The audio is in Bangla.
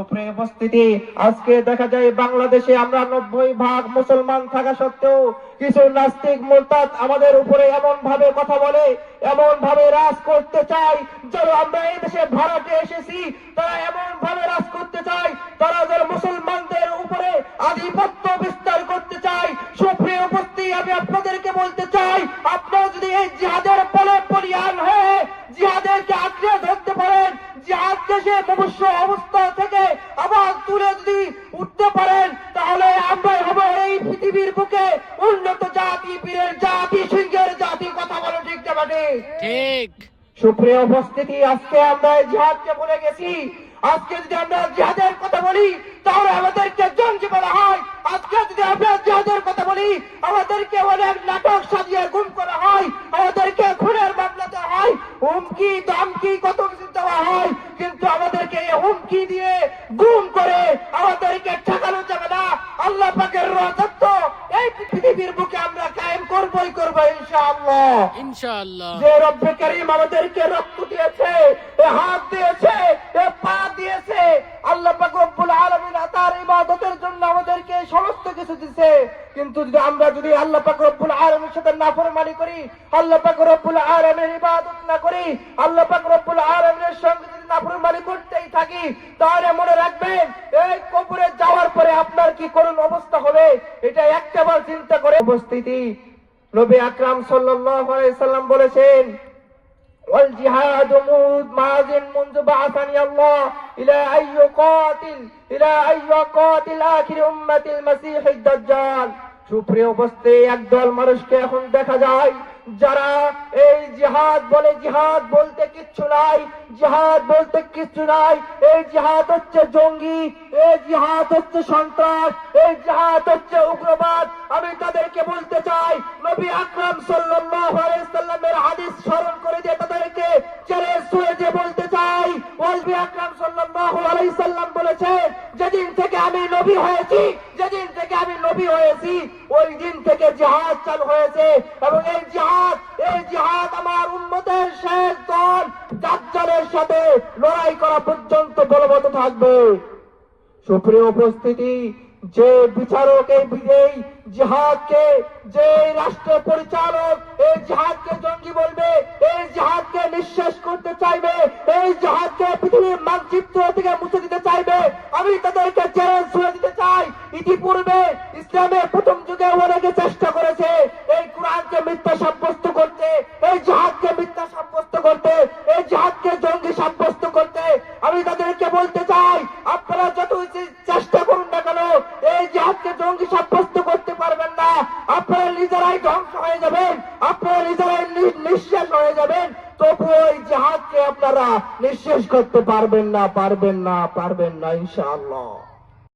উপস্থিতি আজকে দেখা যায় বাংলাদেশে আমরা 90% মুসলমান থাকা সত্ত্বেও কিছু নাস্তিক মুরতাদ আমাদের উপরে এমন ভাবে কথা বলে, এমন ভাবে রাজ করতে চায় যেন আমরা এই দেশে ভাড়াটে এসেছি। তারা এমন ভাবে রাজ করতে চায়, তারা যেন মুসলমানদের উপরে আধিপত্য বিস্তার করতে চায়। সুপ্রিয় উপস্থিতি, আমি আপনাদেরকে বলতে চাই, আপনারা যদি এই জিহাদের বলে বলিয়ান হয়ে জিহাদেরকে আঁকড়ে ধরতে পারেন, জিহাদকে সে মুমূর্ষু অবস্থা থেকে আবার তুলে যদি উঠতে পারেন, তাহলে আমরাই হব এই পৃথিবীর বুকে উন্নত জাতি, বীরের জাতি, সিংহের জাতি। কথা বলো ঠিক না বাটে? ঠিক। সুপ্রিয় উপস্থিতি, আজকে আমরা জিহাদকে বলে গেছি। আজকে যদি আমরা জিহাদের কথা বলি তাহলে আমাদেরকে জঙ্গি বলা হয়। আজকে যদি আমরা জিহাদের কথা বলি আমাদেরকে অনেক নাটক সাজিয়ে গুম করা হয়, আমাদেরকে খুনের মামলা দেওয়া হয়, হুমকি ধমকি কত কিছু দেওয়া হয়। কিন্তু আমাদেরকে এই হুমকি দিয়ে গুম করে আমাদেরকে ঠেকানো যাবে না। আল্লাহ পাকের রাজত্ব এই পৃথিবীর বুকে আমরা কায়েম করবই করব ইনশাআল্লাহ। ইনশাআল্লাহ। যে রব্বে কারীম আমাদেরকে রক্ত দিয়েছে, হাত দিয়েছে, পা দিয়েছে, আল্লাহ পাক রব্বুল আলামিন তার ইবাদতের জন্য আমাদেরকে সমস্ত কিছু দিয়েছে। কিন্তু যদি আমরা আল্লাহ পাক রব্বুল আলামিনের সাথে নাফরমানি করি, আল্লাহ পাক রব্বুল আলামিনের ইবাদত না করি, আল্লাহ পাক রব্বুল আলামিনের সঙ্গে যদি নাফরমানি করতেই থাকি, তাহলে মনে রাখবেন এই কবরে যাওয়ার পরে আপনার কি করুণ অবস্থা হবে, এটা একটাবার চিন্তা করে। উপস্থিতি, নবী আকরাম সাল্লাল্লাহু আলাইহি সাল্লাম বলেছেন, ওয়াল জিহাদু মাযিন মুনযু বা'আসানি আল্লাহ ইলা আইয়ুকাতিল আখির উম্মাতিল মাসিহিদ দাজ্জাল। সুপ্রিয় উপস্থিতি, একদল মানুষকে এখন দেখা যায় যারা এই জিহাদ বলে, জিহাদ বলতে কিচ্ছু নাই, জিহাদ বলতে কিচ্ছু নাই, এই জিহাদ হচ্ছে জঙ্গি, এই জিহাদ হচ্ছে সন্ত্রাস, এই জিহাদ হচ্ছে উগ্রবাদ। আমি তাদেরকে বলতে চাই, নবী আকরাম সাল্লাল্লাহু আলাইহি সাল্লামের হাদিস স্মরণ করে দিয়ে তাদেরকে চ্যালেঞ্জ করে দিয়ে বলতে চাই, নবী আকরাম সাল্লাল্লাহু আলাইহি সাল্লাম বলেছে, যেদিন থেকে আমি নবী হয়েছি, যেদিন থেকে আমি নবী হয়েছি ওই দিন থেকে জিহাদ চালু হয়েছে, এবং এই জিহাদ আমার উম্মতের শেষ দল দাজ্জালের সাথে লড়াই করা পর্যন্ত বলবৎ থাকবে। সুপ্রিয় উপস্থিতি, যে বিচারক এই জিহাদকে, যে রাষ্ট্র পরিচালক এই জিহাদকে জঙ্গি বলবে, এই জিহাদকে নিঃশেষ করতে চাইবে, এই জিহাদকে পৃথিবীর মানচিত্র থেকে মুছে দিতে চাইবে, আমি তাদেরকে চ্যালেঞ্জ ছুড়ে দিতে চাই। ইতিপূর্বে ইসলামের প্রথম যুগে অনেকে চেষ্টা করেছে এই কোরআনকে মিথ্যা সাব্যস্ত করতে, এই জিহাদকে মিথ্যা সাব্যস্ত করতে, এই জিহাদকে জঙ্গি সাব্যস্ত করতে। আমি তাদেরকে বলতে চাই, আপনারা যত চেষ্টা করুন না কেন, এই জিহাদকে জঙ্গি সাব্যস্ত করতে পারবেন না। আপনারা নিজেরাই ধ্বংস হয়ে যাবেন, আপনারা নিজেরাই নিঃশেষ হয়ে যাবেন, তবুও এই জিহাদকে আপনারা নিঃশেষ করতে পারবেন না, পারবেন না, পারবেন না ইনশাআল্লাহ।